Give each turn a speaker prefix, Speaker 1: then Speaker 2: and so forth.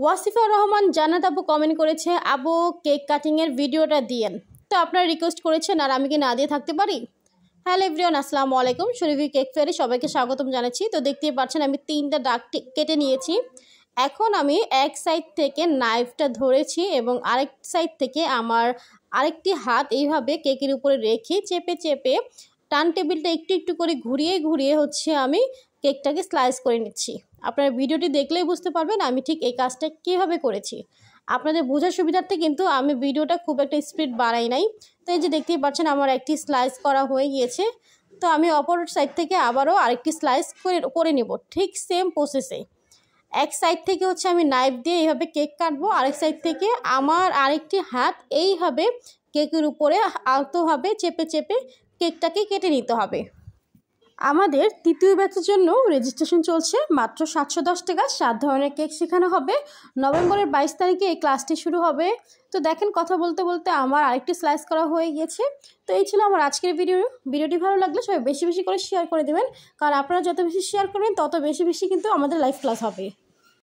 Speaker 1: ওয়াসিফা রহমান জান্নাত আপু কমেন্ট করেছে, আপু কেক কাটিংয়ের ভিডিওটা দিয়েন। তো আপনারা রিকোয়েস্ট করেছেন, আর আমি কি না দিয়ে থাকতে পারি? হ্যালো এভরিওয়ান, আসসালামু আলাইকুম। শরীফি কেক ফেয়ারে সবাইকে স্বাগতম জানাচ্ছি। তো দেখতেই পাচ্ছেন আমি 3টা দাগ কেটে নিয়েছি। এখন আমি এক সাইড থেকে নাইফটা ধরেছি এবং আরেক সাইড থেকে আমার আরেকটি হাত এইভাবে কেকের উপরে রেখে চেপে চেপে টার্ন টেবিলটা একটু একটু করে ঘুরিয়ে ঘুরিয়ে আমি কেকটাকে স্লাইস করে নিচ্ছি। আপনারা ভিডিওটি দেখলেই বুঝতে পারবেন আমি ঠিক এই কাজটা কীভাবে করেছি। আপনাদের বোঝার সুবিধার্থে কিন্তু আমি ভিডিওটা খুব একটা স্পিড বাড়াই নাই। তো এই যে দেখতেই পাচ্ছেন আমার একটি স্লাইস করা হয়ে গিয়েছে। তো আমি অপর সাইড থেকে আবারও আরেকটি স্লাইস করে নেব ঠিক সেম প্রসেসে। এক সাইড থেকে আমি নাইফ দিয়ে এইভাবে কেক কাটবো, আরেক সাইড থেকে আমার আরেকটি হাত এইভাবে কেকের উপরে আলতোভাবে চেপে চেপে কেকটাকে কেটে নিতে হবে। আমাদের তৃতীয় ব্যাচের জন্য রেজিস্ট্রেশন চলছে। মাত্র 710 টাকা 7 ধরনের কেক শেখানো হবে। নভেম্বরের 22 তারিখে এই ক্লাসটি শুরু হবে। তো দেখেন কথা বলতে বলতে আমার আরেকটি স্লাইস করা হয়ে গিয়েছে। তো এই ছিল আমার আজকের ভিডিওটি ভালো লাগলে সবাই বেশি বেশি করে শেয়ার করে দেবেন, কারণ আপনারা যত বেশি শেয়ার করবেন তত বেশি বেশি কিন্তু আমাদের লাইভ ক্লাস হবে।